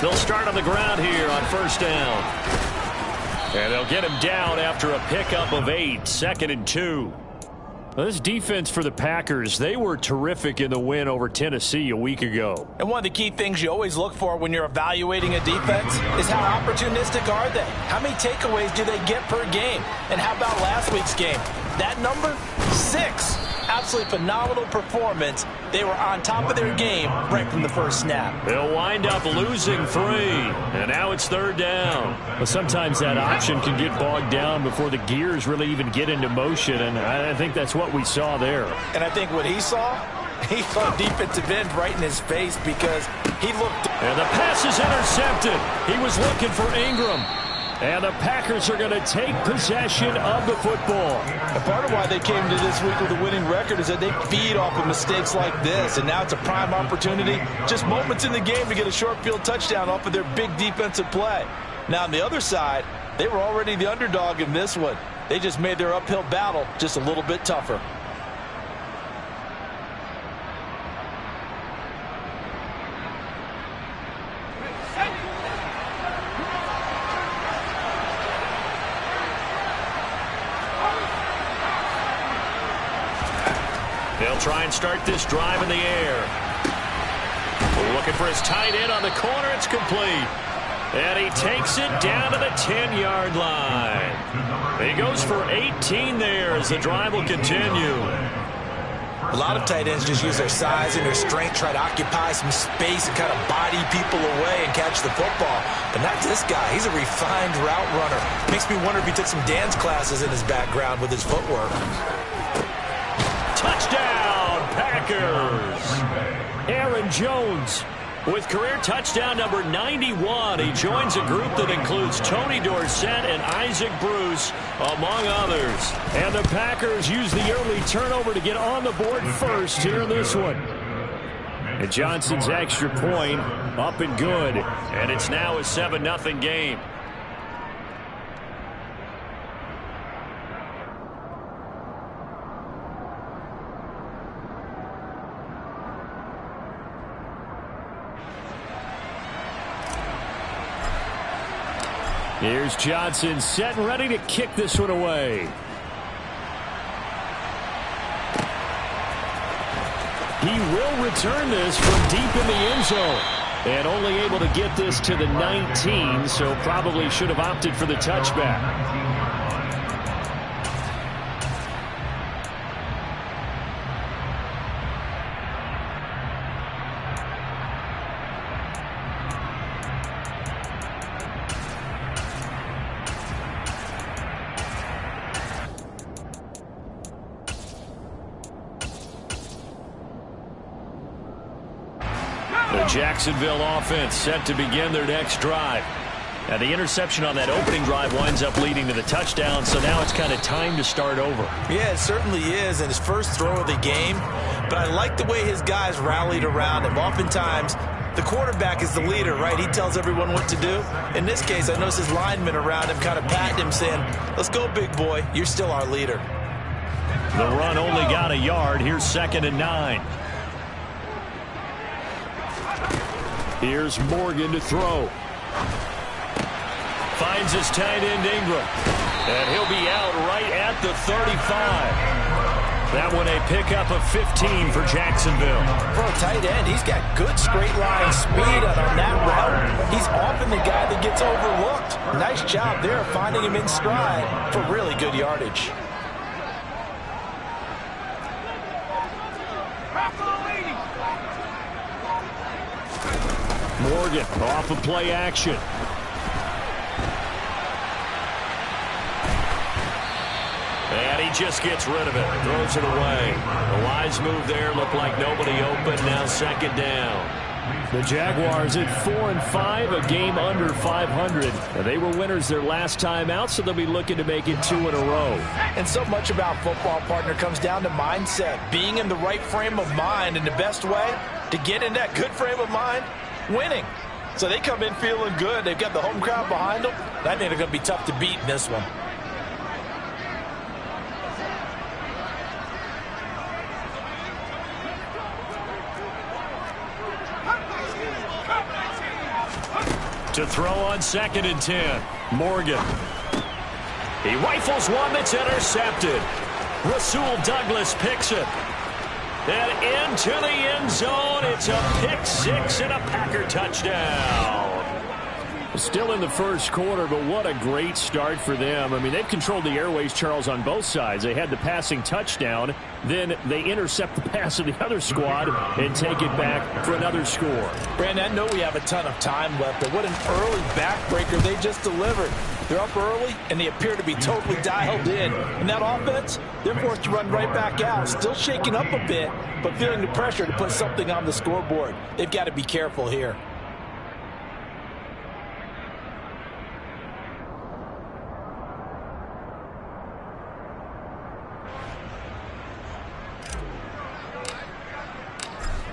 They'll start on the ground here on first down. And they'll get him down after a pickup of 8, 2nd and 2. Well, this defense for the Packers, they were terrific in the win over Tennessee a week ago. And one of the key things you always look for when you're evaluating a defense is how opportunistic are they? How many takeaways do they get per game? And how about last week's game? That number? 6. Absolutely phenomenal performance. They were on top of their game right from the first snap. They'll wind up losing 3, and now it's 3rd down. Well, sometimes that option can get bogged down before the gears really even get into motion, and I think that's what we saw there. And I think what he saw defensive end right in his face because he looked. And the pass is intercepted. He was looking for Ingram. And the Packers are going to take possession of the football. And part of why they came to this week with a winning record is that they feed off of mistakes like this. And now it's a prime opportunity, just moments in the game to get a short field touchdown off of their big defensive play. Now on the other side, they were already the underdog in this one. They just made their uphill battle just a little bit tougher. They'll try and start this drive in the air. Looking for his tight end on the corner. It's complete. And he takes it down to the 10-yard line. He goes for 18 there as the drive will continue. A lot of tight ends just use their size and their strength, try to occupy some space and kind of body people away and catch the football. But not this guy. He's a refined route runner. Makes me wonder if he took some dance classes in his background with his footwork. Touchdown, Packers. Aaron Jones with career touchdown number 91. He joins a group that includes Tony Dorsett and Isaac Bruce, among others. And the Packers use the early turnover to get on the board first here in this one. And Johnson's extra point up and good. And it's now a 7-0 game. Here's Johnson set and ready to kick this one away. He will return this from deep in the end zone. And only able to get this to the 19, so probably should have opted for the touchback. Jacksonville offense set to begin their next drive. Now the interception on that opening drive winds up leading to the touchdown, so now it's kind of time to start over. Yeah, it certainly is, and his first throw of the game. But I like the way his guys rallied around him. Oftentimes, the quarterback is the leader, right? He tells everyone what to do. In this case, I notice his linemen around him kind of patting him, saying, let's go, big boy. You're still our leader. The run only got a yard. Here's 2nd and 9. Here's Morgan to throw. Finds his tight end Ingram. And he'll be out right at the 35. That one a pickup of 15 for Jacksonville. For a tight end, he's got good straight line speed on that route. He's often the guy that gets overlooked. Nice job there finding him in stride for really good yardage. Morgan off of play action. And he just gets rid of it. Throws it away. The wise move there. Looked like nobody open. Now 2nd down. The Jaguars at 4-5, a game under 500. They were winners their last time out, so they'll be looking to make it 2 in a row. And so much about football, partner, comes down to mindset. Being in the right frame of mind, and the best way to get in that good frame of mind, winning. So they come in feeling good. They've got the home crowd behind them. I think they're going to be tough to beat in this one. To throw on 2nd and 10. Morgan. He rifles one that's intercepted. Rasul Douglas picks it. And into the end zone. It's a pick six and a Packer touchdown. Still in the first quarter, but what a great start for them. I mean, they've controlled the airways, Charles, on both sides. They had the passing touchdown. Then they intercept the pass of the other squad and take it back for another score. Brandon, I know we have a ton of time left, but what an early backbreaker they just delivered. They're up early, and they appear to be totally dialed in. And that offense, they're forced to run right back out, still shaking up a bit, but feeling the pressure to put something on the scoreboard. They've got to be careful here.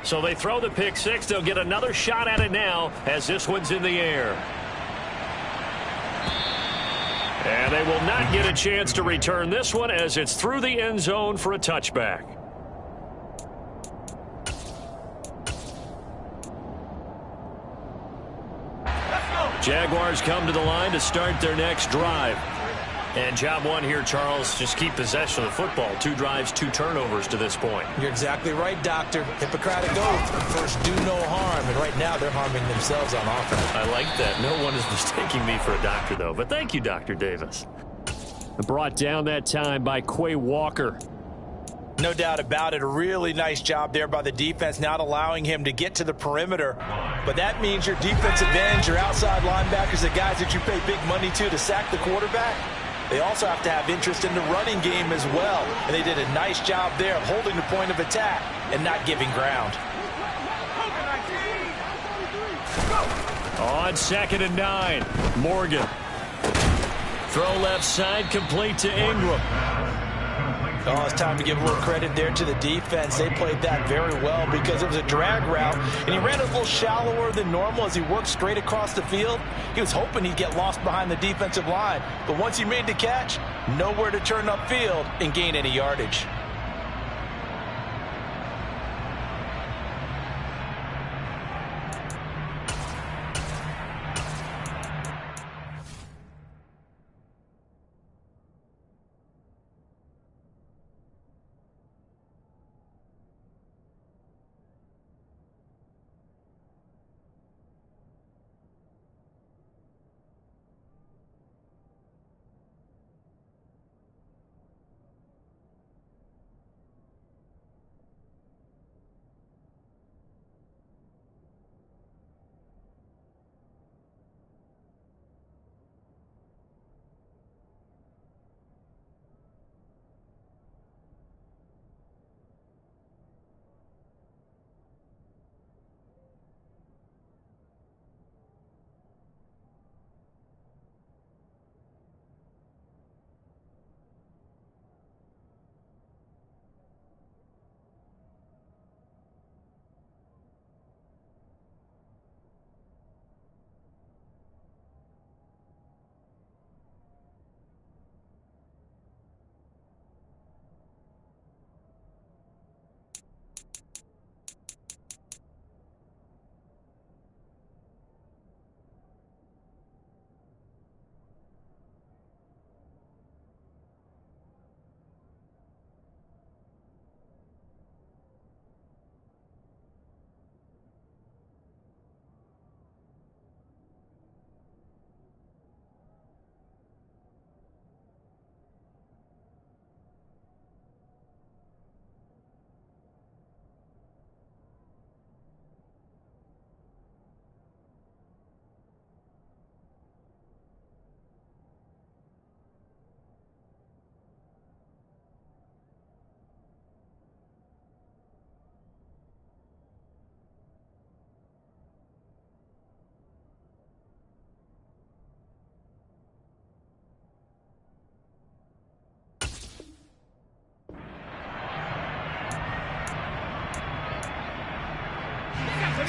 So they throw the pick six. They'll get another shot at it now as this one's in the air. And they will not get a chance to return this one as it's through the end zone for a touchback. Jaguars come to the line to start their next drive. And job one here, Charles, just keep possession of the football. 2 drives, 2 turnovers to this point. You're exactly right, Doctor. Hippocratic oath. First, do no harm. And right now, they're harming themselves on offense. I like that. No one is mistaking me for a doctor, though. But thank you, Dr. Davis. Brought down that time by Quay Walker. No doubt about it. A really nice job there by the defense, not allowing him to get to the perimeter. But that means your defensive ends, your outside linebackers, the guys that you pay big money to sack the quarterback, they also have to have interest in the running game as well. And they did a nice job there of holding the point of attack and not giving ground. On 2nd and 9, Morgan. Throw left side, complete to Ingram. Oh, it's time to give a little credit there to the defense. They played that very well because it was a drag route, and he ran a little shallower than normal as he worked straight across the field. He was hoping he'd get lost behind the defensive line, but once he made the catch, nowhere to turn upfield and gain any yardage.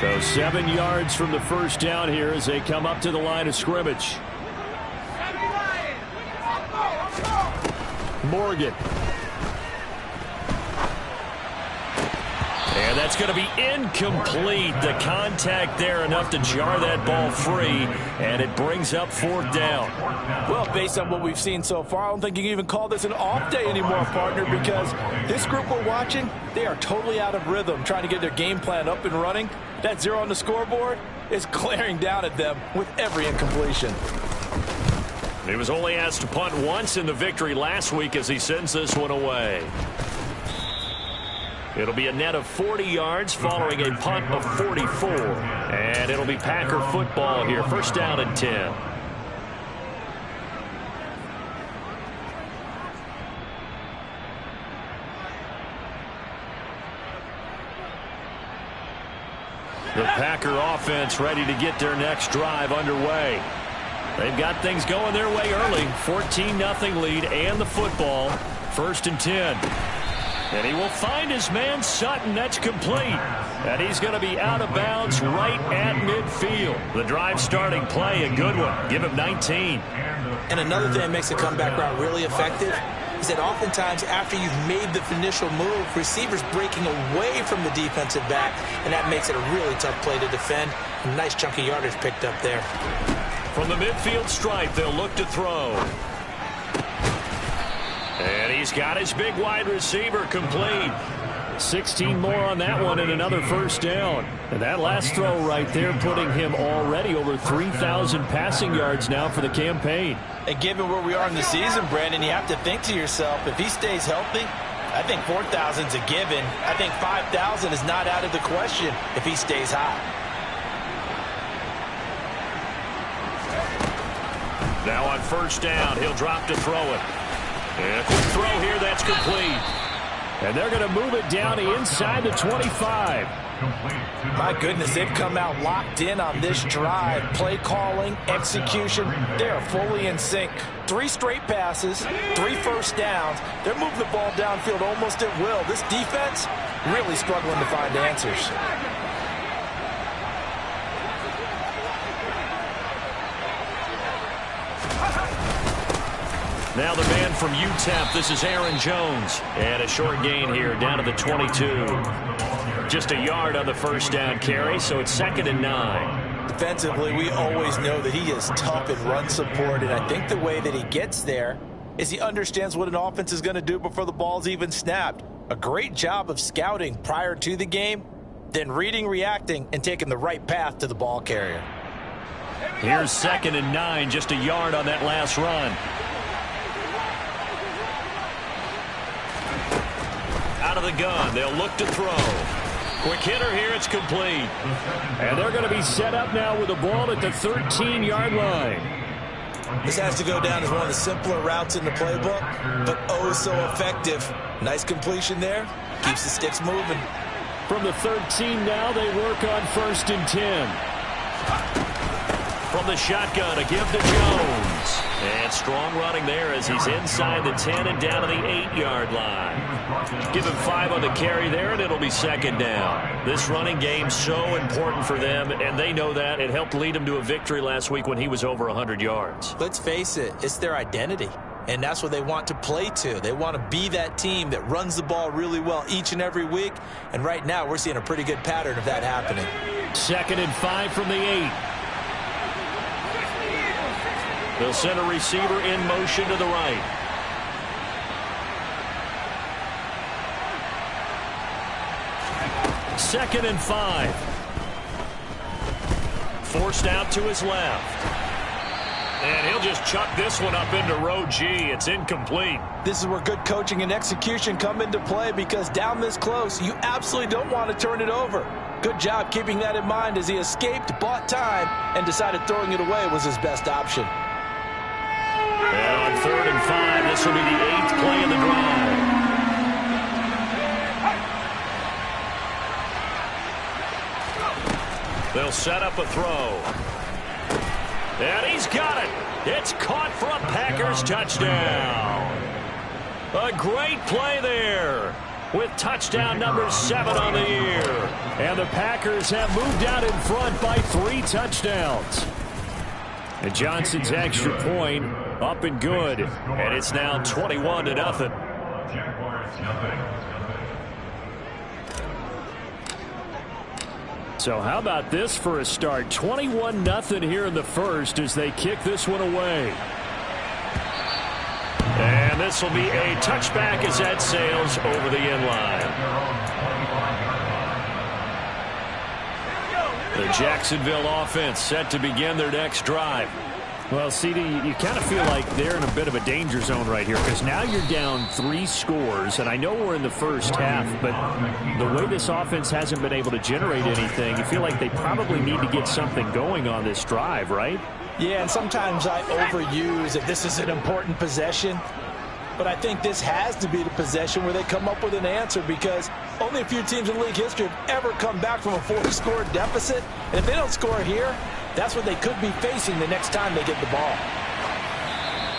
So 7 yards from the first down here as they come up to the line of scrimmage. Morgan. And That's going to be incomplete. The contact there enough to jar that ball free, and it brings up 4th down. Well, based on what we've seen so far, I don't think you can even call this an off day anymore, partner, because this group we're watching, they are totally out of rhythm, trying to get their game plan up and running. That 0 on the scoreboard is glaring down at them with every incompletion. He was only asked to punt once in the victory last week as he sends this one away. It'll be a net of 40 yards following a punt of 44. And it'll be Packer football here. 1st down and 10. The Packer offense ready to get their next drive underway. They've got things going their way early. 14-0 lead and the football. 1st and 10. And he will find his man Sutton. That's complete. And he's going to be out of bounds right at midfield. The drive starting play, a good one. Give him 19. And another thing that makes the comeback route really effective is that oftentimes after you've made the initial move, receivers breaking away from the defensive back, and that makes it a really tough play to defend. A nice chunk of yardage picked up there. From the midfield stripe, they'll look to throw. And he's got his big wide receiver complete. 16 more on that one and another 1st down. And that last throw right there putting him already over 3,000 passing yards now for the campaign. And given where we are in the season, Brandon, you have to think to yourself, if he stays healthy, I think 4,000 is a given. I think 5,000 is not out of the question if he stays hot. Now on 1st down, he'll drop to throw it. And a quick throw here, that's complete. And they're going to move it down to inside the 25. My goodness, they've come out locked in on this drive. Play calling, execution, they are fully in sync. 3 straight passes, 3 1st downs. They're moving the ball downfield almost at will. This defense really struggling to find answers. Now the man from UTEP, this is Aaron Jones. And a short gain here down to the 22. Just a yard on the 1st down carry, so it's 2nd and 9. Defensively, we always know that he is tough in run support, and I think the way that he gets there is he understands what an offense is going to do before the ball's even snapped. A great job of scouting prior to the game, then reading, reacting, and taking the right path to the ball carrier. Here's 2nd and 9, just a yard on that last run. Out of the gun, they'll look to throw. Quick hitter here, it's complete. And they're going to be set up now with the ball at the 13-yard line. This has to go down as one of the simpler routes in the playbook, but oh so effective. Nice completion there. Keeps the sticks moving. From the 13 now, they work on 1st and 10. From the shotgun, a give to Jones. And strong running there as he's inside the 10 and down to the 8-yard line. Give him 5 on the carry there, and it'll be 2nd down. This running game so important for them, and they know that. It helped lead them to a victory last week when he was over 100 yards. Let's face it, it's their identity. And that's what they want to play to. They want to be that team that runs the ball really well each and every week. And right now, we're seeing a pretty good pattern of that happening. 2nd and 5 from the 8. They'll send a receiver in motion to the right. Second and 5. Forced out to his left. And he'll just chuck this one up into row G. It's incomplete. This is where good coaching and execution come into play, because down this close, you absolutely don't want to turn it over. Good job keeping that in mind as he escaped, bought time, and decided throwing it away was his best option. And on 3rd and 5, this will be the 8th play of the drive. They'll set up a throw. And he's got it. It's caught for a Packers touchdown. A great play there with touchdown number 7 on the year. And the Packers have moved out in front by 3 touchdowns. And Johnson's extra point up and good. And it's now 21-0. So how about this for a start? 21-0 here in the first as they kick this one away. And this will be a touchback as that sails over the end line. The Jacksonville offense set to begin their next drive. Well, CD, you kind of feel like they're in a bit of a danger zone right here because now you're down 3 scores, and I know we're in the first half, but the way this offense hasn't been able to generate anything, you feel like they probably need to get something going on this drive, right? Yeah, and sometimes I overuse that this is an important possession, but I think this has to be the possession where they come up with an answer because only a few teams in league history have ever come back from a 4-score deficit, and if they don't score here, that's what they could be facing the next time they get the ball.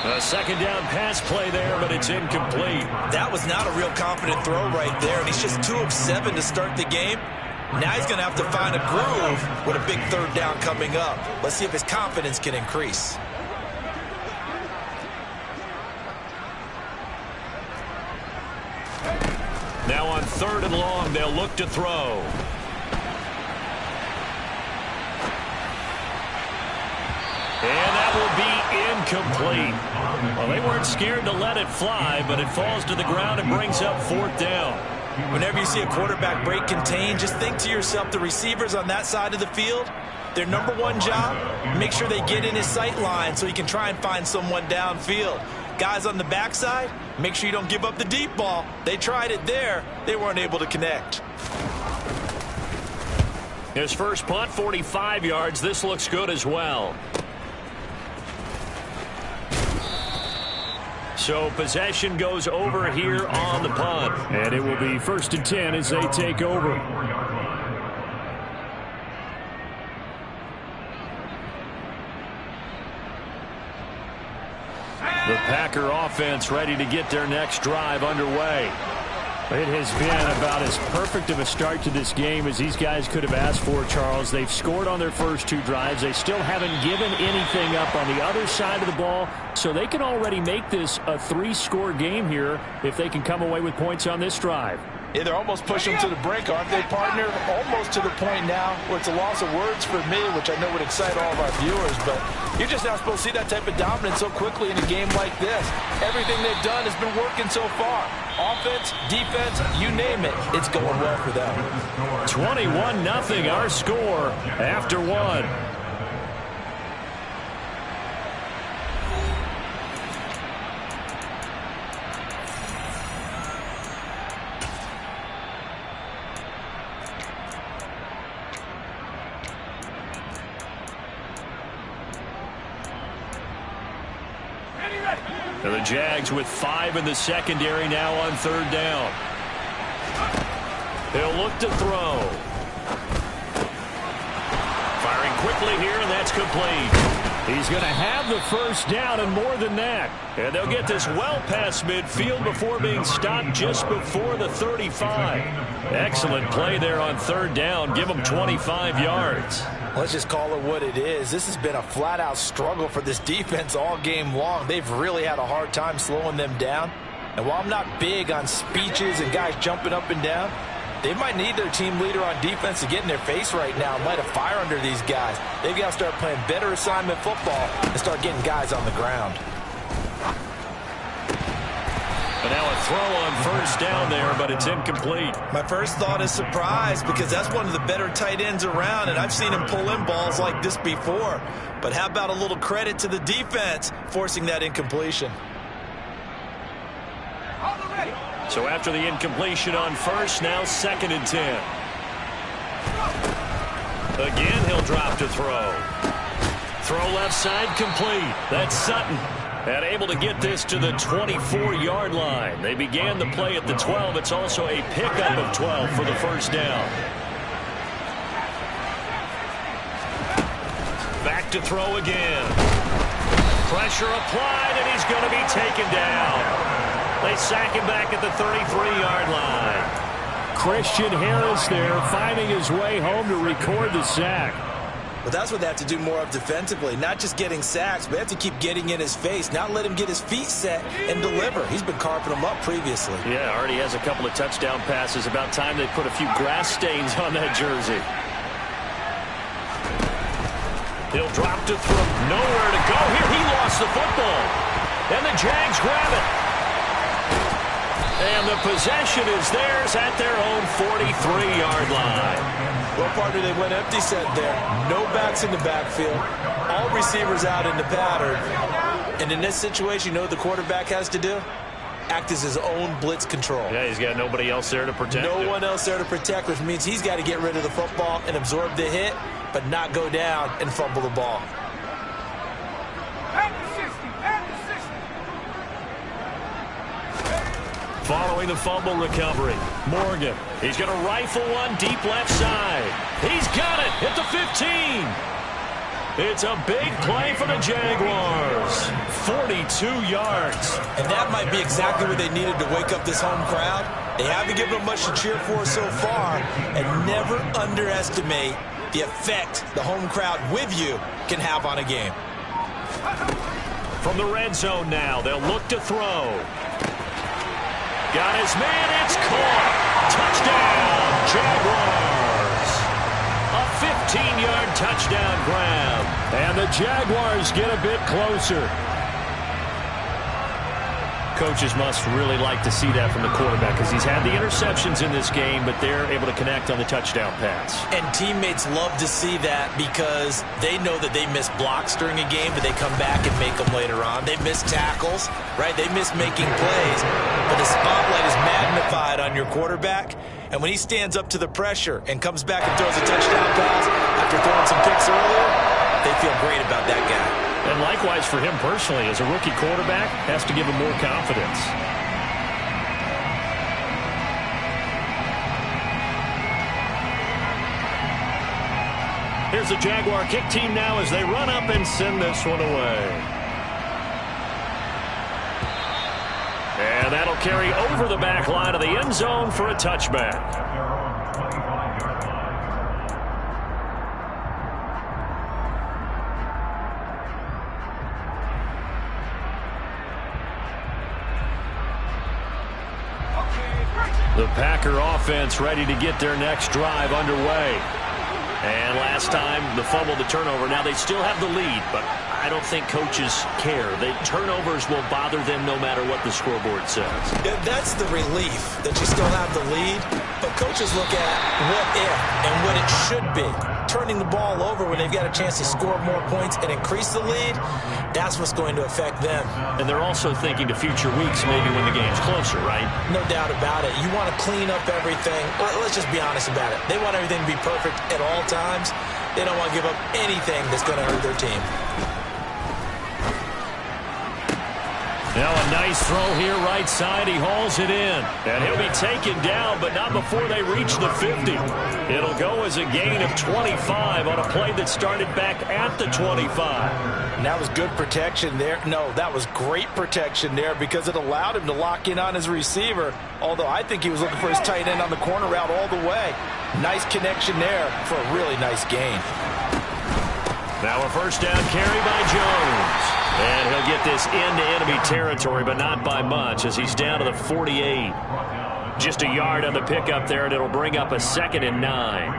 A second down pass play there, but it's incomplete. That was not a real confident throw right there, and he's just 2 of 7 to start the game. Now he's going to have to find a groove with a big third down coming up. Let's see if his confidence can increase. Now on 3rd and long, they'll look to throw. And that will be incomplete. Well, they weren't scared to let it fly, but it falls to the ground and brings up 4th down. Whenever you see a quarterback break contain, just think to yourself, the receivers on that side of the field, their number one job, make sure they get in his sight line so he can try and find someone downfield. Guys on the backside, make sure you don't give up the deep ball. They tried it there. They weren't able to connect. His first punt, 45 yards. This looks good as well. So possession goes over here on the punt. And it will be 1st and 10 as they take over. The Packer offense ready to get their next drive underway. It has been about as perfect of a start to this game as these guys could have asked for, Charles. They've scored on their first 2 drives. They still haven't given anything up on the other side of the ball, so they can already make this a 3-score game here if they can come away with points on this drive. Yeah, they're almost pushing them to the brink, aren't they, partner? Almost to the point now where it's a loss of words for me, which I know would excite all of our viewers, but you're just not supposed to see that type of dominance so quickly in a game like this. Everything they've done has been working so far. Offense, defense, you name it, it's going well for them. 21-0 our score after 1. And the Jags with 5 in the secondary now on 3rd down. They'll look to throw. Firing quickly here, and that's complete. He's going to have the first down and more than that. And they'll get this well past midfield before being stopped just before the 35. Excellent play there on 3rd down. Give them 25 yards. Let's just call it what it is. This has been a flat-out struggle for this defense all game long. They've really had a hard time slowing them down. And while I'm not big on speeches and guys jumping up and down, they might need their team leader on defense to get in their face right now and light a fire under these guys. They've got to start playing better assignment football and start getting guys on the ground. And now a throw on 1st down there, but it's incomplete. My first thought is surprise because that's one of the better tight ends around, and I've seen him pull in balls like this before. But how about a little credit to the defense forcing that incompletion? So after the incompletion on 1st, now 2nd and 10. Again, he'll drop to throw. Throw left side complete. That's Sutton. And able to get this to the 24-yard line. They began the play at the 12. It's also a pickup of 12 for the 1st down. Back to throw again. Pressure applied, and he's going to be taken down. They sack him back at the 33-yard line. Christian Harris there finding his way home to record the sack. But that's what they have to do more of defensively, not just getting sacks, but they have to keep getting in his face, not let him get his feet set and deliver. He's been carping them up previously. Yeah, already has a couple of touchdown passes. About time they put a few grass stains on that jersey. He'll drop to throw. Nowhere to go here. He lost the football. And the Jags grab it. And the possession is theirs at their own 43-yard line. Well, partner, they went empty set there. No backs in the backfield. All receivers out in the pattern. And in this situation, you know what the quarterback has to do? Act as his own blitz control. Yeah, he's got nobody else there to protect him. No one else there to protect, which means he's got to get rid of the football and absorb the hit, but not go down and fumble the ball. Following the fumble recovery, Morgan. He's going to rifle one deep left side. He's got it at the 15. It's a big play for the Jaguars. 42 yards. And that might be exactly what they needed to wake up this home crowd. They haven't given them much to cheer for so far. And never underestimate the effect the home crowd with you can have on a game. From the red zone now, they'll look to throw. Got his man, it's caught. Touchdown, Jaguars. A 15-yard touchdown grab. And the Jaguars get a bit closer. Coaches must really like to see that from the quarterback because he's had the interceptions in this game, but they're able to connect on the touchdown pass. And teammates love to see that because they know that they miss blocks during a game, but they come back and make them later on. They miss tackles, right? They miss making plays, but the spotlight is magnified on your quarterback. And when he stands up to the pressure and comes back and throws a touchdown pass after throwing some picks earlier, they feel great about that guy. And likewise for him personally, as a rookie quarterback, has to give him more confidence. Here's the Jaguar kick team now as they run up and send this one away. And that'll carry over the back line of the end zone for a touchback. The Packer offense ready to get their next drive underway. And last time, the fumble, the turnover. Now, they still have the lead, but I don't think coaches care. The turnovers will bother them no matter what the scoreboard says. Yeah, that's the relief that you still have the lead, but coaches look at what if and what it should be. Turning the ball over when they've got a chance to score more points and increase the lead, that's what's going to affect them. And they're also thinking to future weeks, maybe when the game's closer, right? No doubt about it. You want to clean up everything. Let's just be honest about it. They want everything to be perfect at all times. They don't want to give up anything that's going to hurt their team. Now a nice throw here right side. He hauls it in. And he'll be taken down, but not before they reach the 50. It'll go as a gain of 25 on a play that started back at the 25. And that was good protection there. No, that was great protection there because it allowed him to lock in on his receiver, although I think he was looking for his tight end on the corner route all the way. Nice connection there for a really nice gain. Now a first down carry by Jones. And he'll get this into enemy territory, but not by much as he's down to the 48. Just a yard on the pickup there, and it'll bring up a 2nd and 9.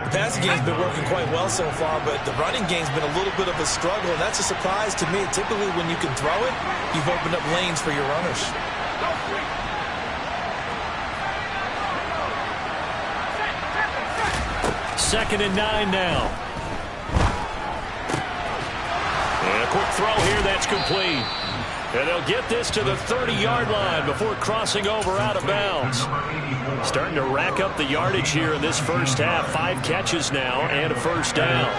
The passing game's been working quite well so far, but the running game's been a little bit of a struggle, and that's a surprise to me. Typically, when you can throw it, you've opened up lanes for your runners. Second and 9 now. And a quick throw here, that's complete. And they'll get this to the 30-yard line before crossing over out of bounds. Starting to rack up the yardage here in this first half. 5 catches now and a first down.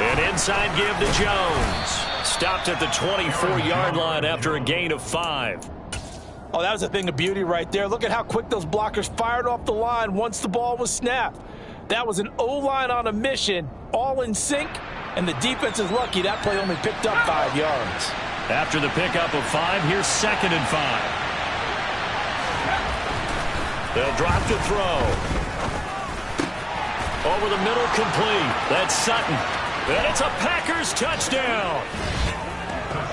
An inside give to Jones. Stopped at the 24-yard line after a gain of 5. Oh, that was a thing of beauty right there. Look at how quick those blockers fired off the line once the ball was snapped. That was an O-line on a mission, all in sync, and the defense is lucky that play only picked up 5 yards. After the pickup of 5, here's 2nd and 5. They'll drop to throw. Over the middle, complete. That's Sutton. And it's a Packers touchdown.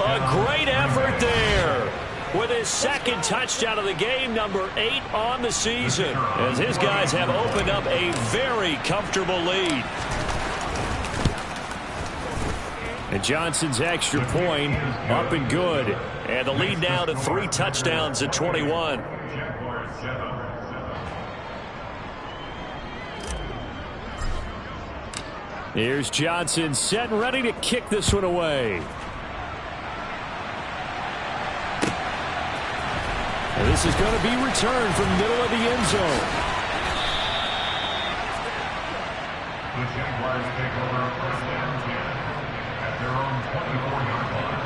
A great effort there. with his second touchdown of the game, number 8 on the season, as his guys have opened up a very comfortable lead. And Johnson's extra point up and good. And the lead now to 3 touchdowns at 21. Here's Johnson set and ready to kick this one away. And this is going to be returned from the middle of the end zone. The Jaguars take over first down 10 at their own 24-yard line.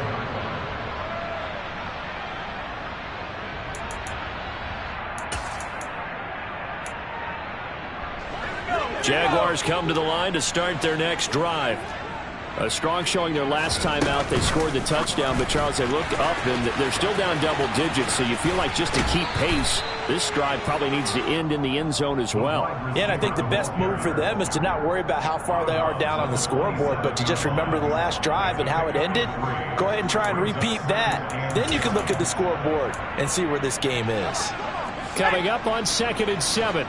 Jaguars come to the line to start their next drive. A strong showing their last time out. They scored the touchdown, but Charles, they look up and they're still down double digits, so you feel like just to keep pace, this drive probably needs to end in the end zone as well. Yeah, and I think the best move for them is to not worry about how far they are down on the scoreboard, but to just remember the last drive and how it ended. Go ahead and try and repeat that. Then you can look at the scoreboard and see where this game is. Coming up on 2nd and 7.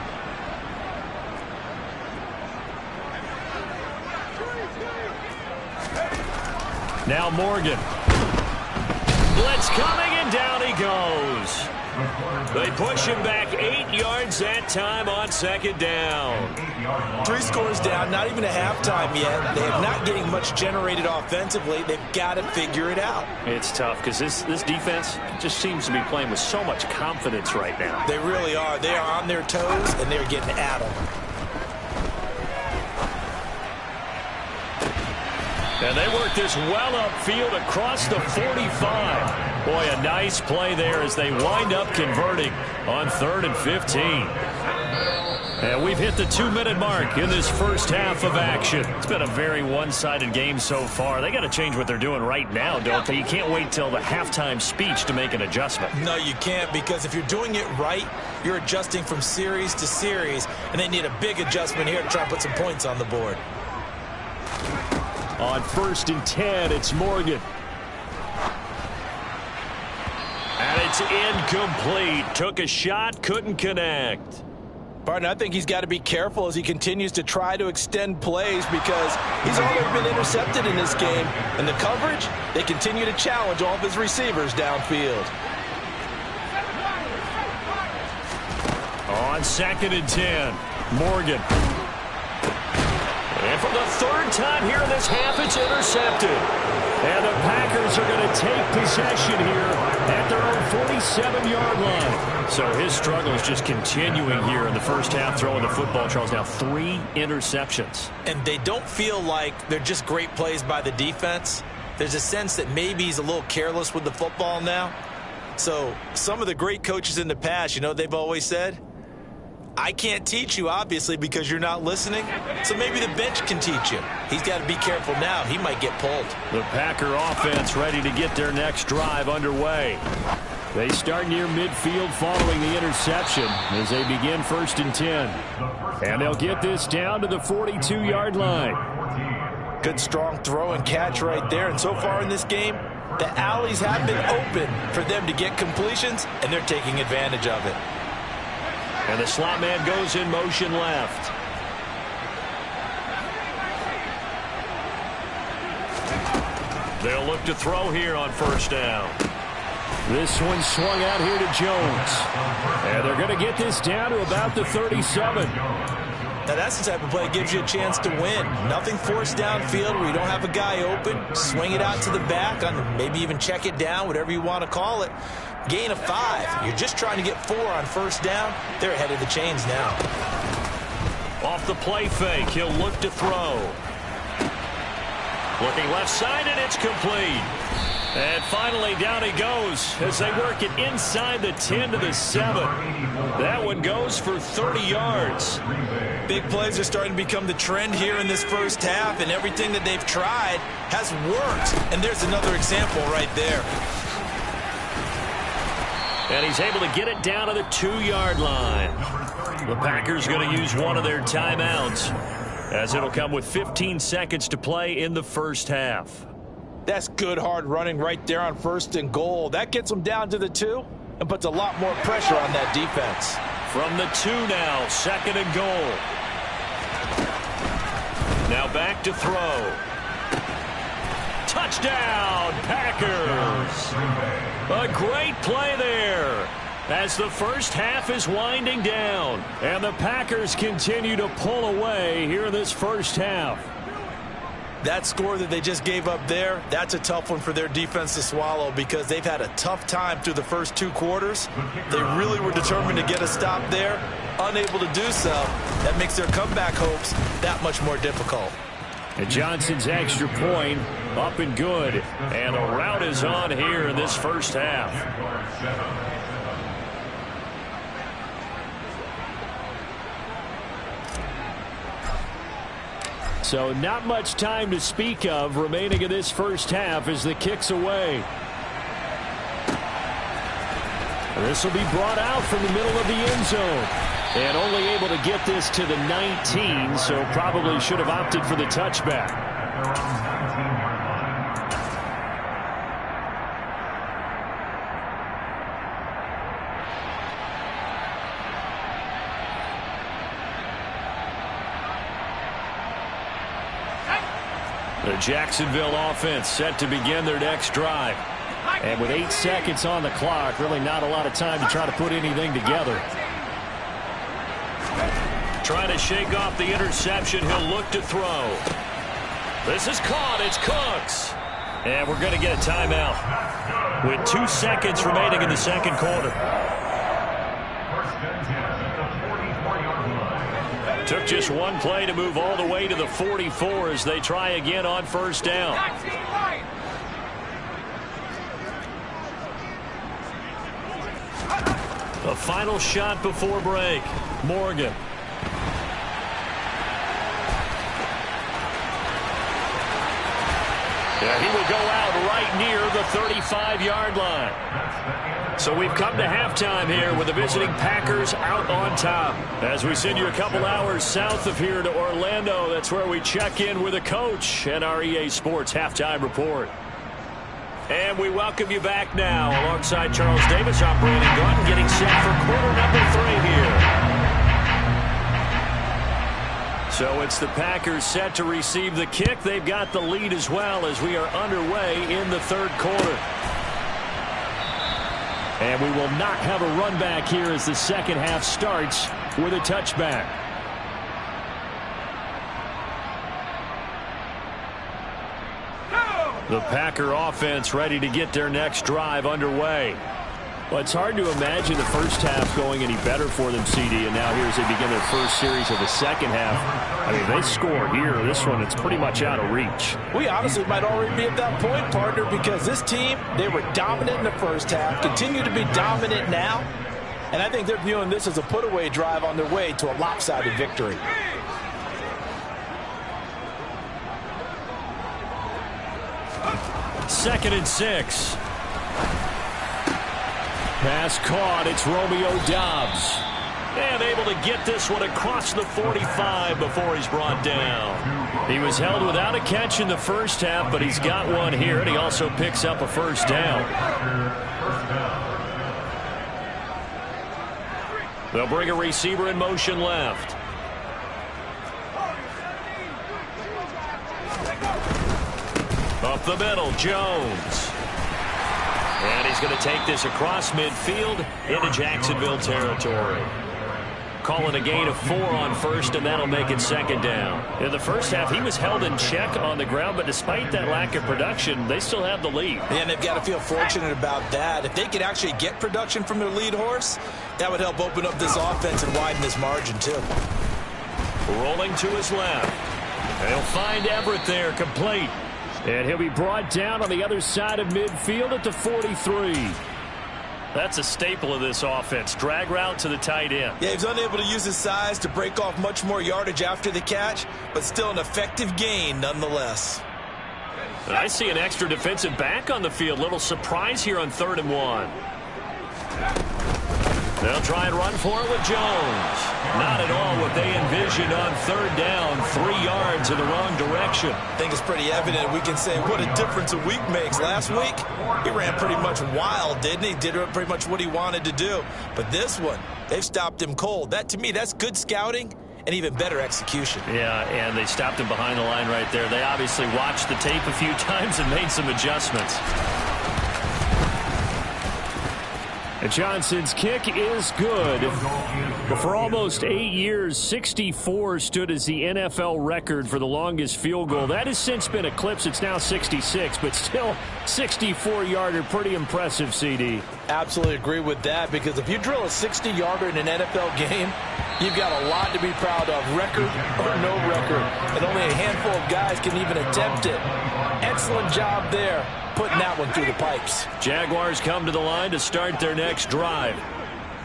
Now Morgan. Blitz coming, and down he goes. They push him back 8 yards that time on 2nd down. 3 scores down, not even a halftime yet. They are not getting much generated offensively. They've got to figure it out. It's tough because this defense just seems to be playing with so much confidence right now. They really are. They are on their toes, and they're getting at them. And they work this well upfield across the 45. Boy, a nice play there as they wind up converting on 3rd and 15. And we've hit the 2-minute mark in this first half of action. It's been a very one-sided game so far. They got to change what they're doing right now, don't they? You can't wait till the halftime speech to make an adjustment. No, you can't, because if you're doing it right, you're adjusting from series to series, and they need a big adjustment here to try and put some points on the board. On 1st and 10, it's Morgan. And it's incomplete. Took a shot, couldn't connect. Partner, I think he's got to be careful as he continues to try to extend plays because he's already been intercepted in this game. And the coverage, they continue to challenge all of his receivers downfield. On 2nd and 10, Morgan. And for the 3rd time here in this half, it's intercepted. And the Packers are going to take possession here at their own 47-yard line. So his struggle is just continuing here in the first half, throwing the football. Charles, now 3 interceptions. And they don't feel like they're just great plays by the defense. There's a sense that maybe he's a little careless with the football now. So some of the great coaches in the past, you know, they've always said, I can't teach you, obviously, because you're not listening. So maybe the bench can teach you. He's got to be careful now. He might get pulled. The Packer offense ready to get their next drive underway. They start near midfield following the interception as they begin 1st and 10. And they'll get this down to the 42-yard line. Good strong throw and catch right there. And so far in this game, the alleys have been open for them to get completions, and they're taking advantage of it. And the slot man goes in motion left. They'll look to throw here on 1st down. This one swung out here to Jones. And they're going to get this down to about the 37. Now that's the type of play that gives you a chance to win. Nothing forced downfield where you don't have a guy open. Swing it out to the back, maybe even check it down, whatever you want to call it. Gain of 5. You're just trying to get 4 on 1st down. They're ahead of the chains now. Off the play fake, he'll look to throw. Looking left side, and it's complete. And finally, down he goes as they work it inside the 10 to the 7. That one goes for 30 yards. Big plays are starting to become the trend here in this first half, and everything that they've tried has worked. And there's another example right there. And he's able to get it down to the 2-yard line. The Packers going to use one of their timeouts, as it'll come with 15 seconds to play in the first half. That's good hard running right there on 1st and goal. That gets them down to the 2 and puts a lot more pressure on that defense. From the 2 now, 2nd and goal. Now back to throw. Touchdown, Packers. A great play there as the first half is winding down. And the Packers continue to pull away here in this first half. That score that they just gave up there, that's a tough one for their defense to swallow because they've had a tough time through the first 2 quarters. They really were determined to get a stop there, unable to do so. That makes their comeback hopes that much more difficult. And Johnson's extra point up and good. And the route is on here in this first half. So not much time to speak of remaining in this first half as the kick's away. This will be brought out from the middle of the end zone. And only able to get this to the 19, so probably should have opted for the touchback. The Jacksonville offense set to begin their next drive. And with 8 seconds on the clock, really not a lot of time to try to put anything together. Trying to shake off the interception. He'll look to throw. This is caught. It's Cooks. And we're going to get a timeout with 2 seconds remaining in the second quarter. Took just one play to move all the way to the 44 as they try again on first down. A final shot before break. Morgan. Yeah, he will go out right near the 35-yard line. So we've come to halftime here with the visiting Packers out on top. As we send you a couple hours south of here to Orlando, that's where we check in with the coach and our EA Sports halftime report. And we welcome you back now alongside Charles Davis. I'm Brandon Gunn getting set for quarter number 3 here. So it's the Packers set to receive the kick. They've got the lead as well as we are underway in the third quarter. And we will not have a run back here as the second half starts with a touchback. The Packer offense ready to get their next drive underway. Well, it's hard to imagine the first half going any better for them, CD, and now here as they begin their first series of the second half. I mean, they score here. This one, it's pretty much out of reach. We honestly might already be at that point, partner, because this team, they were dominant in the first half, continue to be dominant now, and I think they're viewing this as a put-away drive on their way to a lopsided victory. Second and 6. Pass caught. It's Romeo Doubs. And able to get this one across the 45 before he's brought down. He was held without a catch in the first half, but he's got one here, and he also picks up a first down. They'll bring a receiver in motion left. Up the middle, Jones. And he's going to take this across midfield into Jacksonville territory. Calling a gain of 4 on first, and that'll make it second down. In the first half, he was held in check on the ground, but despite that lack of production, they still have the lead. And they've got to feel fortunate about that. If they could actually get production from their lead horse, that would help open up this offense and widen this margin, too. Rolling to his left. They'll find Everett there, complete. And he'll be brought down on the other side of midfield at the 43. That's a staple of this offense. Drag route to the tight end. Yeah, he's unable to use his size to break off much more yardage after the catch, but still an effective gain nonetheless. And I see an extra defensive back on the field. Little surprise here on 3rd and 1. They'll try and run for it with Jones. Not at all what they envisioned on third down. 3 yards in the wrong direction. I think it's pretty evident. We can say what a difference a week makes. Last week, he ran pretty much wild, didn't he? Did pretty much what he wanted to do. But this one, they've stopped him cold. That, to me, that's good scouting and even better execution. Yeah, and they stopped him behind the line right there. They obviously watched the tape a few times and made some adjustments. And Johnson's kick is good. But for almost 8 years, 64 stood as the NFL record for the longest field goal. That has since been eclipsed. It's now 66, but still 64-yarder. Pretty impressive, CD. Absolutely agree with that, because if you drill a 60-yarder in an NFL game, you've got a lot to be proud of, record or no record. And only a handful of guys can even attempt it. Excellent job there, putting that one through the pipes. Jaguars come to the line to start their next drive.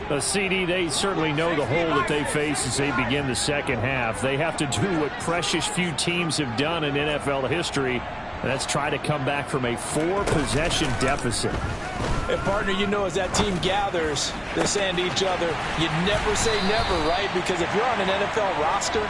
The CD, they certainly know the hole that they face as they begin the second half. They have to do what precious few teams have done in NFL history, and that's try to come back from a 4-possession deficit. And, partner, you know, as that team gathers, they're saying to each other, you never say never, right? Because if you're on an NFL roster,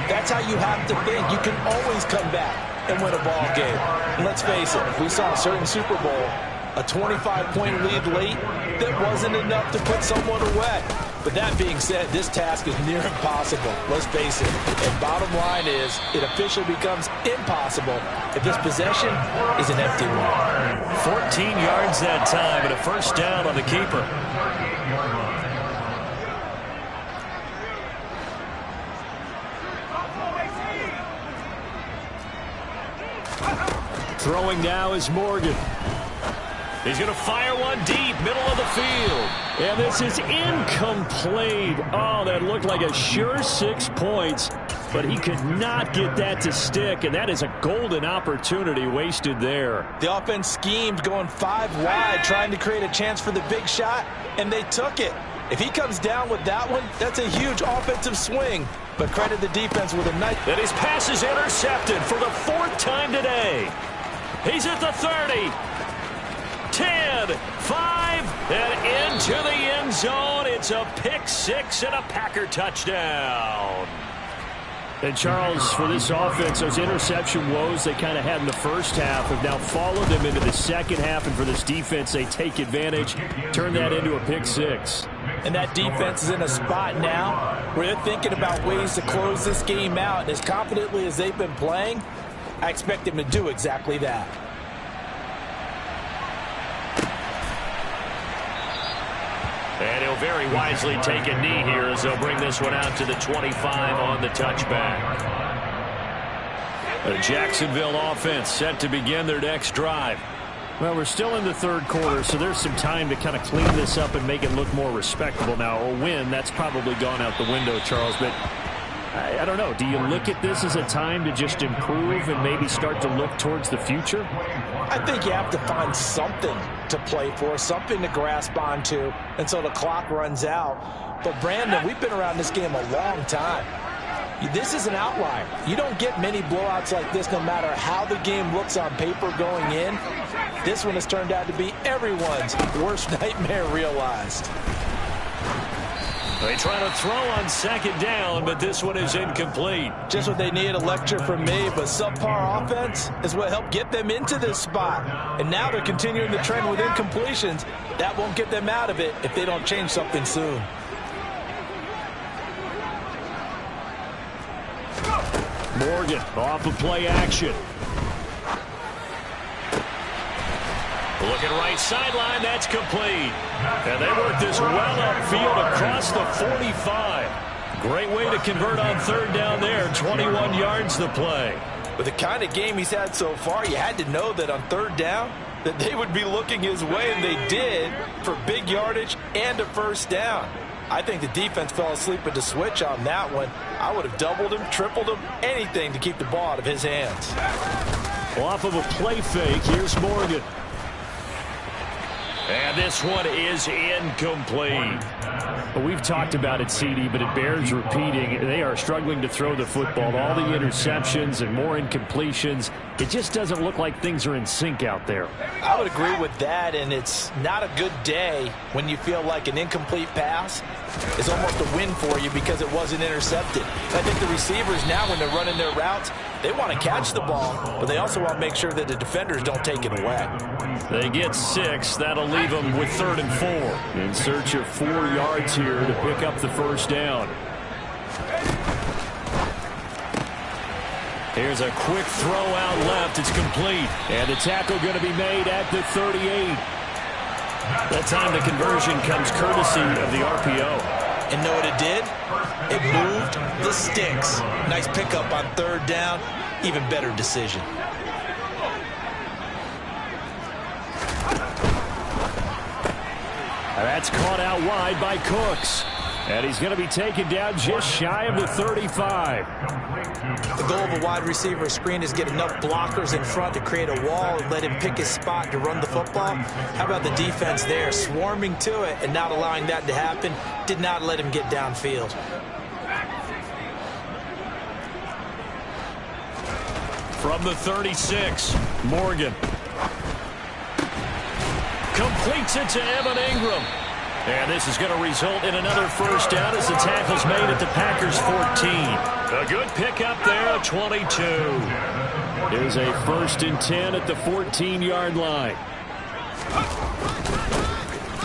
that's how you have to think. You can always come back and win a ball game. And let's face it, if we saw a certain Super Bowl, a 25-point lead late, that wasn't enough to put someone away. But that being said, this task is near impossible. Let's face it. And bottom line is, it officially becomes impossible if this possession is an empty one. 14 yards that time and a first down on the keeper. Throwing now is Morgan. He's going to fire one deep, middle of the field. And this is incomplete. Oh, that looked like a sure 6 points, but he could not get that to stick, and that is a golden opportunity wasted there. The offense schemed going 5 wide, trying to create a chance for the big shot, and they took it. If he comes down with that one, that's a huge offensive swing. But credit the defense with a nice... And his pass is intercepted for the 4th time today. He's at the 30. 10, 5, and into the end zone. It's a pick 6 and a Packer touchdown. And Charles, for this offense, those interception woes they kind of had in the first half have now followed them into the second half. And for this defense, they take advantage, turn that into a pick 6. And that defense is in a spot now where they're thinking about ways to close this game out. And as confidently as they've been playing, I expect them to do exactly that. And he'll very wisely take a knee here as they'll bring this one out to the 25 on the touchback. The Jacksonville offense set to begin their next drive. Well, we're still in the third quarter, so there's some time to kind of clean this up and make it look more respectable. Now, a win, that's probably gone out the window, Charles, but I don't know. Do you look at this as a time to just improve and maybe start to look towards the future? I think you have to find something to play for, something to grasp onto until the clock runs out. But, Brandon, we've been around this game a long time. This is an outlier. You don't get many blowouts like this no matter how the game looks on paper going in. This one has turned out to be everyone's worst nightmare realized. They try to throw on second down, but this one is incomplete. Just what they needed, a lecture from me, but subpar offense is what helped get them into this spot. And now they're continuing the trend with incompletions. That won't get them out of it if they don't change something soon. Morgan off of play action. Looking right sideline, that's complete. And they work this well upfield across the 45. Great way to convert on third down there. 21 yards to play. With the kind of game he's had so far, you had to know that on third down that they would be looking his way, and they did, for big yardage and a first down. I think the defense fell asleep at the switch on that one. I would have doubled him, tripled him, anything to keep the ball out of his hands. Well, off of a play fake, here's Morgan. And this one is incomplete. Well, we've talked about it, CD, but it bears repeating. They are struggling to throw the football. All the interceptions and more incompletions. it just doesn't look like things are in sync out there. I would agree with that, and it's not a good day when you feel like an incomplete pass is almost a win for you because it wasn't intercepted. I think the receivers now, when they're running their routes, they want to catch the ball, but they also want to make sure that the defenders don't take it away. They get 6. That'll leave them with 3rd and 4. In search of 4 yards here to pick up the first down. Here's a quick throw out left. It's complete. And the tackle going to be made at the 38. That time the conversion comes courtesy of the RPO. And know what it did? It moved the sticks. Nice pickup on 3rd down. Even better decision. That's caught out wide by Cooks. And he's going to be taken down just shy of the 35. The goal of a wide receiver screen is get enough blockers in front to create a wall and let him pick his spot to run the football. How about the defense there, swarming to it and not allowing that to happen? Did not let him get downfield. From the 36, Morgan. Completes it to Evan Ingram. And this is going to result in another first down as the tackle's made at the Packers' 14. A good pickup there at 22. Here's a 1st and 10 at the 14-yard line.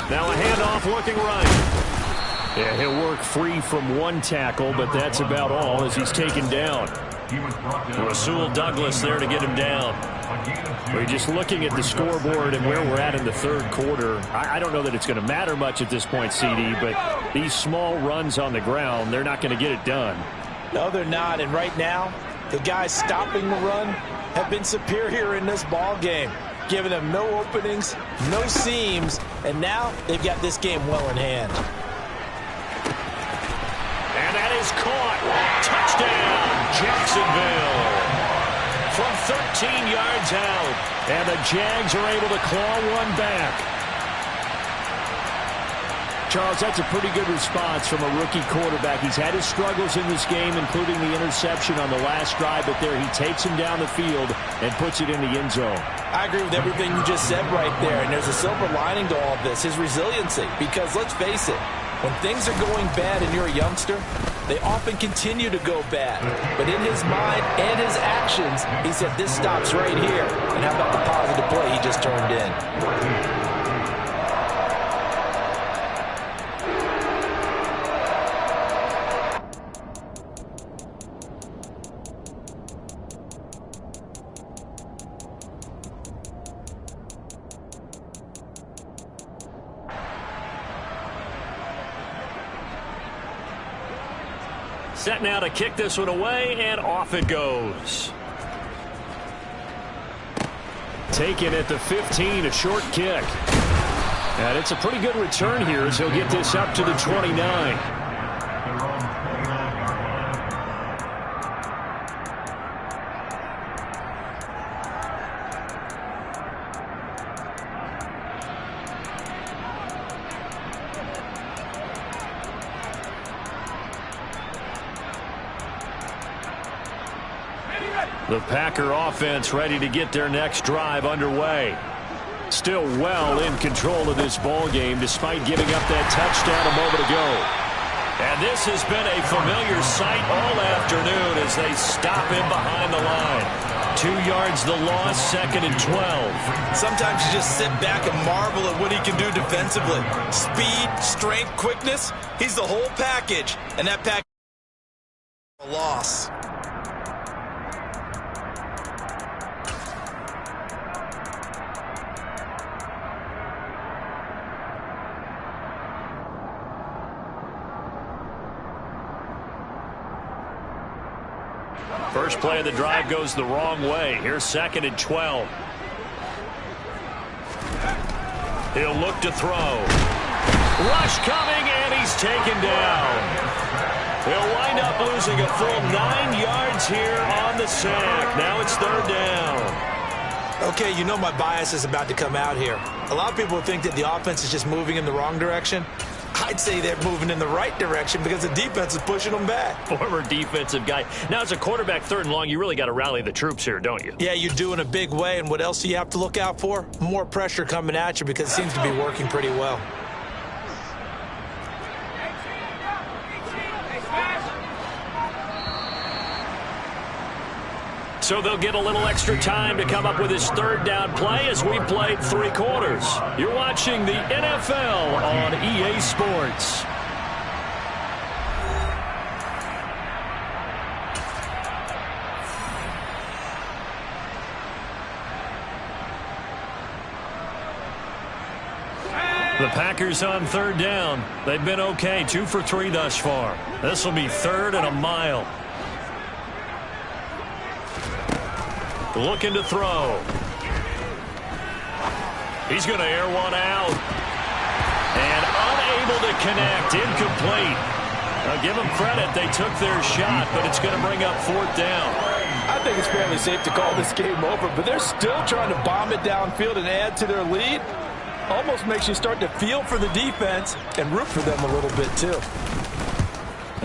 Now a handoff looking right. Yeah, he'll work free from 1 tackle, but that's about all as he's taken down. Rasul Douglas there to get him down. We're just looking at the scoreboard and where we're at in the 3rd quarter. I don't know that it's going to matter much at this point, CD, but these small runs on the ground, they're not going to get it done. No, they're not. And right now, the guys stopping the run have been superior in this ball game, giving them no openings, no seams, and now they've got this game well in hand. And that is caught. Touchdown, Jacksonville. From 13 yards out. And the Jags are able to claw one back. Charles, that's a pretty good response from a rookie quarterback. He's had his struggles in this game, including the interception on the last drive, but there he takes him down the field and puts it in the end zone. I agree with everything you just said right there, and there's a silver lining to all of this, his resiliency, because let's face it, when things are going bad and you're a youngster, they often continue to go bad. But in his mind and his actions, he said, this stops right here. And how about the positive play he just turned in? Set now to kick this one away, and off it goes. Taken at the 15, a short kick. And it's a pretty good return here as he'll get this up to the 29. The Packer offense ready to get their next drive underway. Still well in control of this ball game despite giving up that touchdown a moment ago. And this has been a familiar sight all afternoon as they stop him behind the line. 2 yards the loss, 2nd and 12. Sometimes you just sit back and marvel at what he can do defensively. Speed, strength, quickness, he's the whole package. And that package is a loss. First play of the drive goes the wrong way. Here's 2nd and 12. He'll look to throw. Rush coming, and he's taken down. He'll wind up losing a full 9 yards here on the sack. Now it's 3rd down. Okay, you know my bias is about to come out here. A lot of people think that the offense is just moving in the wrong direction. I'd say they're moving in the right direction because the defense is pushing them back. Former defensive guy. Now, as a quarterback, 3rd and long, you really got to rally the troops here, don't you? Yeah, you do in a big way. And what else do you have to look out for? More pressure coming at you because it seems to be working pretty well. So they'll get a little extra time to come up with his 3rd down play as we've played 3 quarters. You're watching the NFL on EA Sports. The Packers on 3rd down. They've been okay, 2 for 3 thus far. This will be 3rd and a mile. Looking to throw. He's going to air one out. And unable to connect. Incomplete. Now give them credit. They took their shot, but it's going to bring up 4th down. I think it's fairly safe to call this game over, but they're still trying to bomb it downfield and add to their lead. Almost makes you start to feel for the defense and root for them a little bit, too.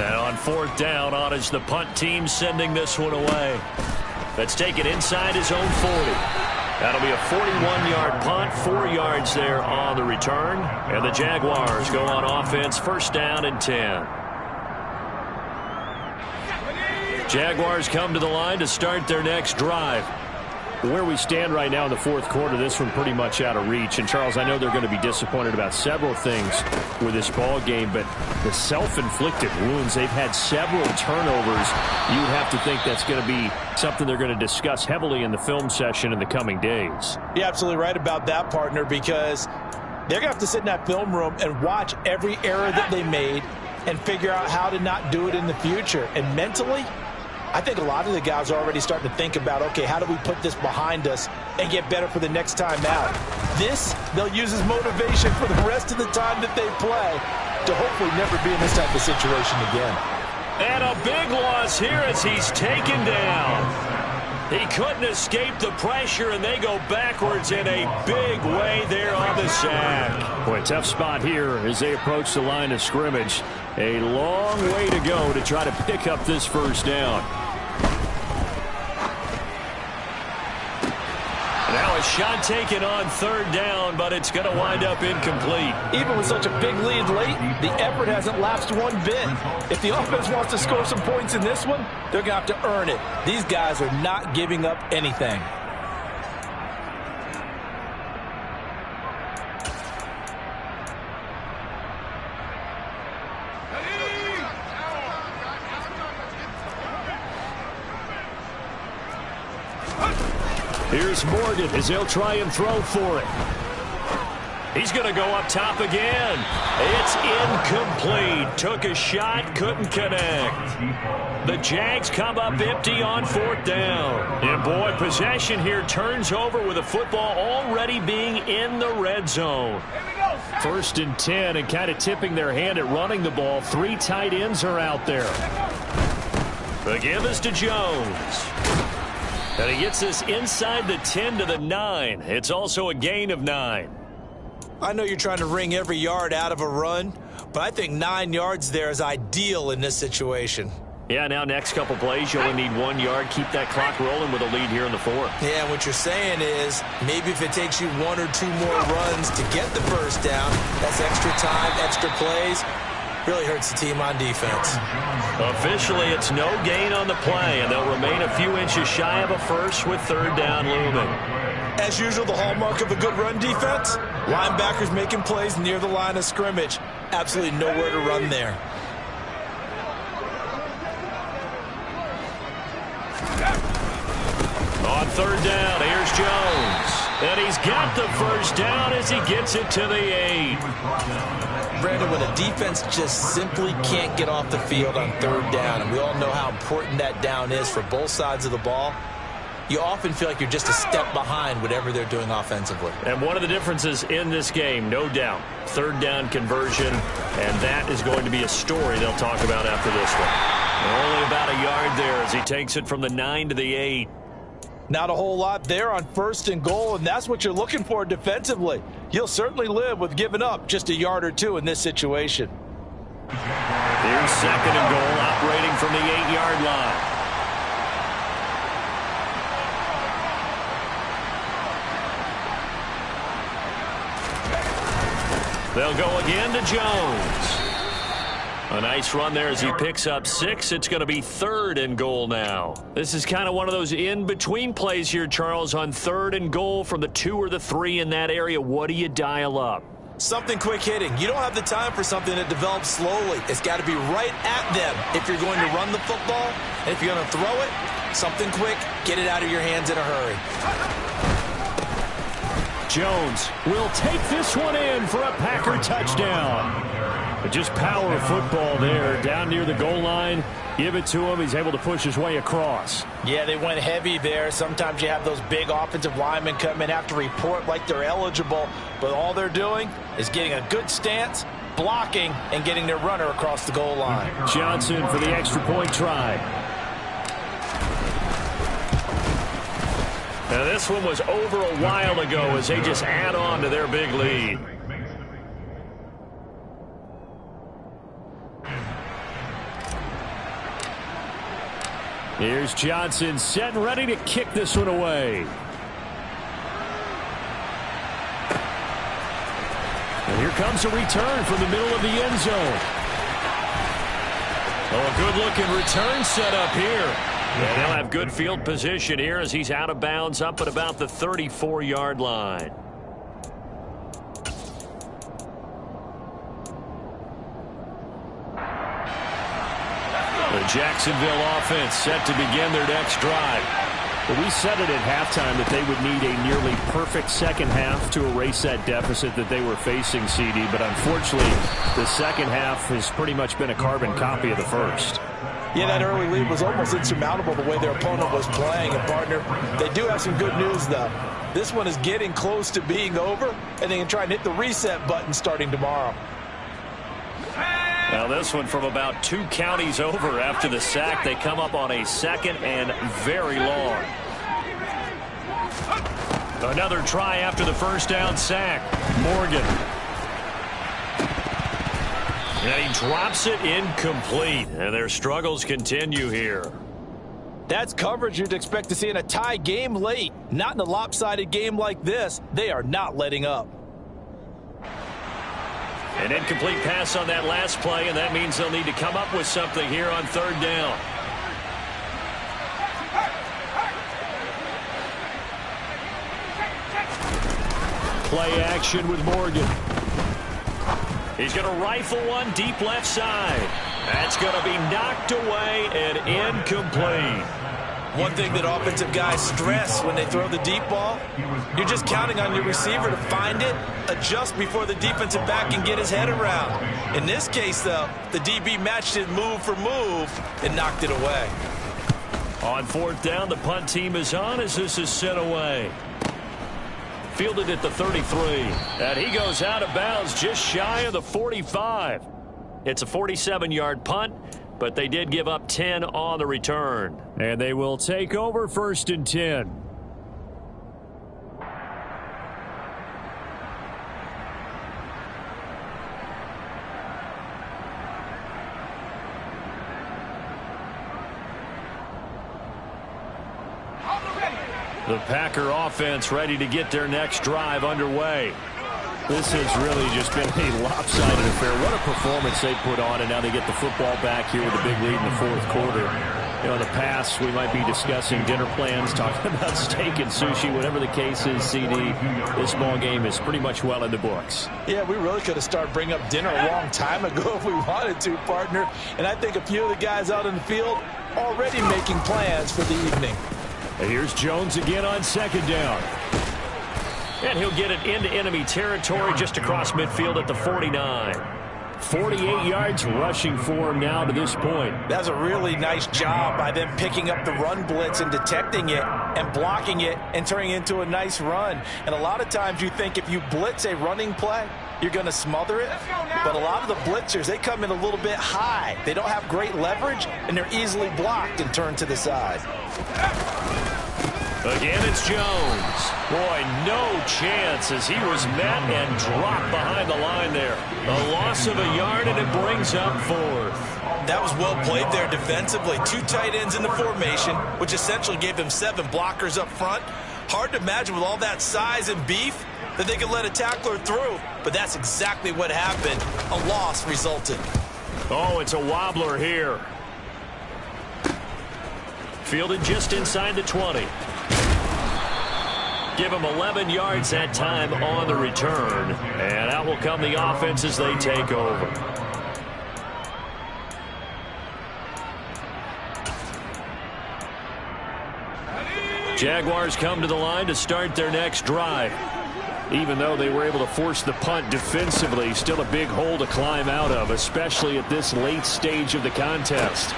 And on 4th down, on is the punt team sending this one away. That's taken inside his own 40. That'll be a 41-yard punt, 4 yards there on the return. And the Jaguars go on offense, 1st down and 10. Jaguars come to the line to start their next drive. Where we stand right now in the 4th quarter, this one pretty much out of reach. And, Charles, I know they're going to be disappointed about several things with this ball game, but the self-inflicted wounds, they've had several turnovers. You have to think that's going to be something they're going to discuss heavily in the film session in the coming days. You're absolutely right about that, partner, because they're going to have to sit in that film room and watch every error that they made and figure out how to not do it in the future. And mentally, I think a lot of the guys are already starting to think about, okay, how do we put this behind us and get better for the next time out? This, they'll use as motivation for the rest of the time that they play to hopefully never be in this type of situation again. And a big loss here as he's taken down. He couldn't escape the pressure, and they go backwards in a big way there on the sack. Boy, tough spot here as they approach the line of scrimmage. A long way to go to try to pick up this 1st down. Now a shot taken on 3rd down, but it's going to wind up incomplete. Even with such a big lead late, the effort hasn't lapsed one bit. If the offense wants to score some points in this one, they're going to have to earn it. These guys are not giving up anything. Here's Morgan as they'll try and throw for it. He's going to go up top again. It's incomplete. Took a shot, couldn't connect. The Jags come up empty on 4th down. And boy, possession here turns over with the football already being in the red zone. 1st and 10, and kind of tipping their hand at running the ball. 3 tight ends are out there. The give is to Jones. And he gets this inside the 10 to the 9. It's also a gain of 9. I know you're trying to wring every yard out of a run, but I think 9 yards there is ideal in this situation. Yeah, now next couple plays, you only need 1 yard. Keep that clock rolling with a lead here in the 4th. Yeah, what you're saying is maybe if it takes you 1 or 2 more runs to get the 1st down, that's extra time, extra plays. Really hurts the team on defense. Officially, it's no gain on the play, and they'll remain a few inches shy of a 1st with 3rd down looming. As usual, the hallmark of a good run defense, linebackers making plays near the line of scrimmage. Absolutely nowhere to run there. On 3rd down, here's Jones. And he's got the 1st down as he gets it to the 8. Brandon, when a defense just simply can't get off the field on 3rd down, and we all know how important that down is for both sides of the ball, you often feel like you're just a step behind whatever they're doing offensively. And one of the differences in this game, no doubt, 3rd down conversion, and that is going to be a story they'll talk about after this one. And only about a yard there as he takes it from the 9 to the 8. Not a whole lot there on 1st and goal, and that's what you're looking for defensively. You'll certainly live with giving up just a yard or two in this situation. Here's 2nd and goal, operating from the 8-yard line. They'll go again to Jones. A nice run there as he picks up 6. It's going to be 3rd and goal now. This is kind of one of those in-between plays here, Charles, on 3rd and goal from the 2 or the 3 in that area. What do you dial up? Something quick hitting. You don't have the time for something that develops slowly. It's got to be right at them if you're going to run the football. And if you're going to throw it, something quick, get it out of your hands in a hurry. Jones will take this one in for a Packer touchdown. Just power football there down near the goal line. Give it to him. He's able to push his way across. Yeah, they went heavy there. Sometimes you have those big offensive linemen come in, have to report like they're eligible, but all they're doing is getting a good stance, blocking, and getting their runner across the goal line. Johnson for the extra point try. Now this one was over a while ago as they just add on to their big lead. Here's Johnson set and ready to kick this one away. And here comes a return from the middle of the end zone. Oh, a good-looking return set up here. And they'll have good field position here as he's out of bounds up at about the 34-yard line. The Jacksonville offense set to begin their next drive. Well, we said it at halftime that they would need a nearly perfect second half to erase that deficit that they were facing, CD. But unfortunately, the second half has pretty much been a carbon copy of the first. Yeah, that early lead was almost insurmountable the way their opponent was playing. And, partner, they do have some good news, though. This one is getting close to being over, and they can try and hit the reset button starting tomorrow. Now this one from about 2 counties over after the sack. They come up on a 2nd and very long. Another try after the first down sack. Morgan. And he drops it incomplete. And their struggles continue here. That's coverage you'd expect to see in a tie game late. Not in a lopsided game like this. They are not letting up. An incomplete pass on that last play, and that means they'll need to come up with something here on 3rd down. Play action with Morgan. He's going to rifle one deep left side. That's going to be knocked away and incomplete. One thing that offensive guys stress when they throw the deep ball, you're just counting on your receiver to find it, adjust before the defensive back can get his head around. In this case, though, the DB matched it move for move and knocked it away. On 4th down, the punt team is on as this is sent away. Fielded at the 33. And he goes out of bounds just shy of the 45. It's a 47-yard punt, but they did give up 10 on the return. And they will take over 1st and 10. The Packer offense ready to get their next drive underway. This has really just been a lopsided affair. What a performance they put on, and now they get the football back here with a big lead in the 4th quarter. You know, in the past, we might be discussing dinner plans, talking about steak and sushi, whatever the case is, CD. This ball game is pretty much well in the books. Yeah, we really could have started bringing up dinner a long time ago if we wanted to, partner. And I think a few of the guys out in the field already making plans for the evening. And here's Jones again on 2nd down. And he'll get it into enemy territory just across midfield at the 49. 48 yards rushing for him now to this point. That's a really nice job by them picking up the run blitz and detecting it and blocking it and turning it into a nice run. And a lot of times you think if you blitz a running play, you're going to smother it. But a lot of the blitzers, they come in a little bit high. They don't have great leverage, and they're easily blocked and turned to the side. Again, it's Jones. Boy, no chance as he was met and dropped behind the line there. A loss of a yard, and it brings up fourth. That was well played there defensively. 2 tight ends in the formation, which essentially gave them 7 blockers up front. Hard to imagine with all that size and beef that they could let a tackler through. But that's exactly what happened. A loss resulted. Oh, it's a wobbler here. Fielded just inside the 20. Give him 11 yards that time on the return. And out will come the offense as they take over. Jaguars come to the line to start their next drive. Even though they were able to force the punt defensively, still a big hole to climb out of, especially at this late stage of the contest.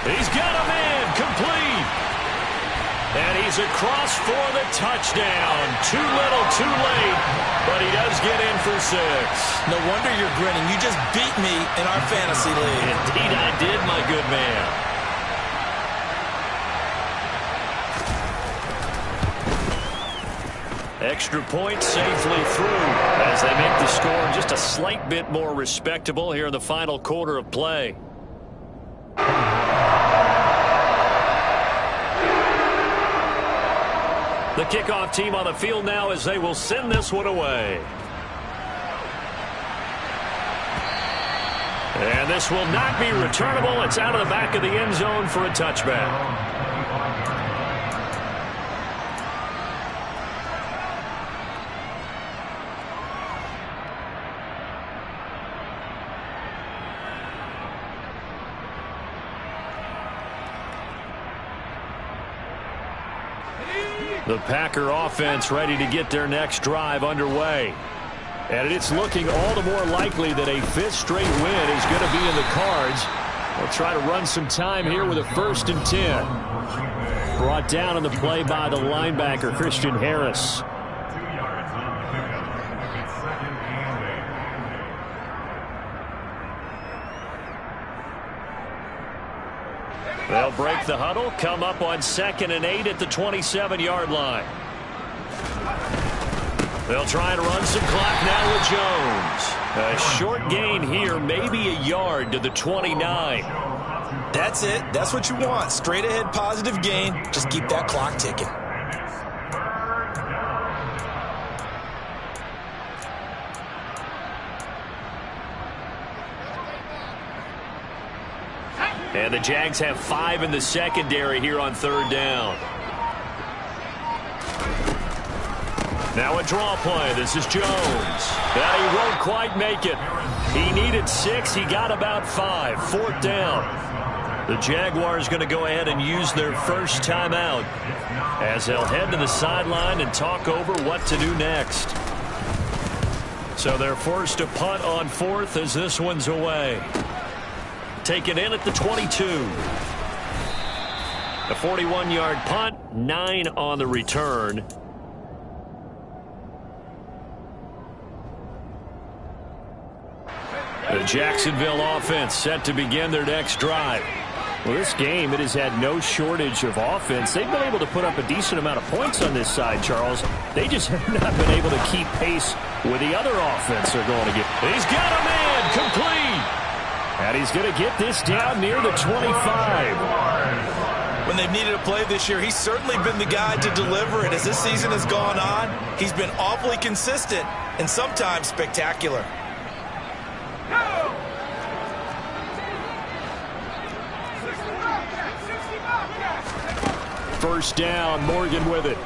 He's got a man complete. And he's across for the touchdown. Too little, too late, but he does get in for 6. No wonder you're grinning. You just beat me in our fantasy league. Indeed I did, my good man. Extra point safely through as they make the score just a slight bit more respectable here in the final quarter of play. The kickoff team on the field now as they will send this one away. And this will not be returnable. It's out of the back of the end zone for a touchback. The Packer offense ready to get their next drive underway. And it's looking all the more likely that a 5th straight win is going to be in the cards. They'll try to run some time here with a 1st and 10. Brought down on the play by the linebacker, Christian Harris. 2 yards on the pickup. It's 2nd and 8. They'll break the huddle, come up on 2nd and 8 at the 27-yard line. They'll try and run some clock now with Jones. A short gain here, maybe a yard to the 29. That's it. That's what you want. Straight ahead positive gain. Just keep that clock ticking. And the Jags have 5 in the secondary here on 3rd down. Now a draw play. This is Jones. And he won't quite make it. He needed 6. He got about 5. 4th down. The Jaguars going to go ahead and use their first timeout as they'll head to the sideline and talk over what to do next. So they're forced to punt on 4th as this one's away. Taken in at the 22. A 41-yard punt, 9 on the return. The Jacksonville offense set to begin their next drive. Well, this game, it has had no shortage of offense. They've been able to put up a decent amount of points on this side, Charles. They just have not been able to keep pace with the other offense they're going to get. He's got a man complete. And he's going to get this down near the 25. When they've needed a play this year, he's certainly been the guy to deliver it. As this season has gone on, he's been awfully consistent and sometimes spectacular. First down, Morgan with it.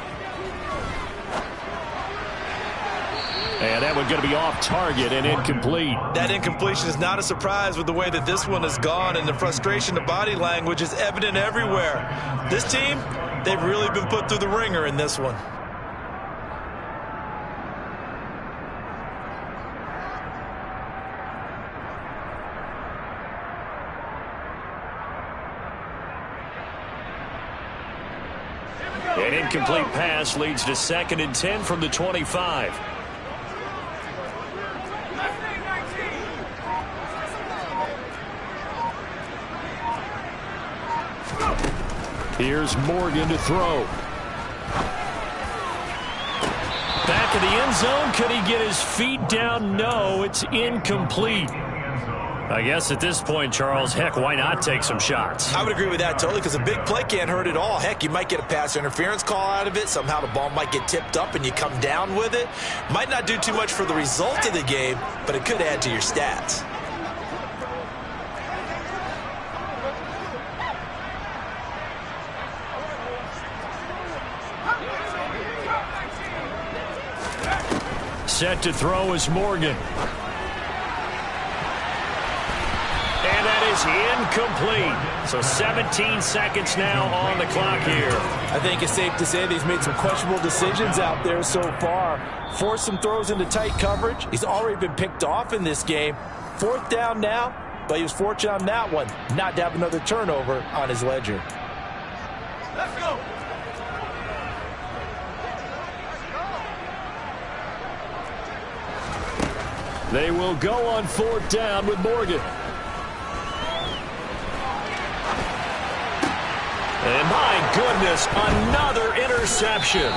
And that one's going to be off target and incomplete. That incompletion is not a surprise with the way that this one has gone, and the frustration of body language is evident everywhere. This team, they've really been put through the ringer in this one. An incomplete pass leads to 2nd and 10 from the 25. Here's Morgan to throw. of the end zone. Could he get his feet down? No, it's incomplete. I guess at this point, Charles, heck, why not take some shots? I would agree with that totally, because a big play can't hurt at all. Heck, you might get a pass interference call out of it. Somehow the ball might get tipped up and you come down with it. Might not do too much for the result of the game, but it could add to your stats. Set to throw is Morgan. And that is incomplete. So 17 seconds now on the clock here. I think it's safe to say that he's made some questionable decisions out there so far. Forced some throws into tight coverage. He's already been picked off in this game. 4th down now, but he was fortunate on that one not to have another turnover on his ledger. Let's go. They will go on 4th down with Morgan. And my goodness, another interception.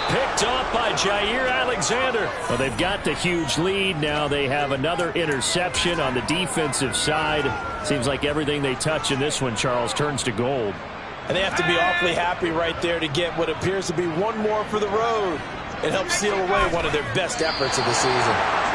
Picked off by Jair Alexander. Well, they've got the huge lead. Now they have another interception on the defensive side. Seems like everything they touch in this one, Charles, turns to gold. And they have to be awfully happy right there to get what appears to be one more for the road. It helps seal away one of their best efforts of the season.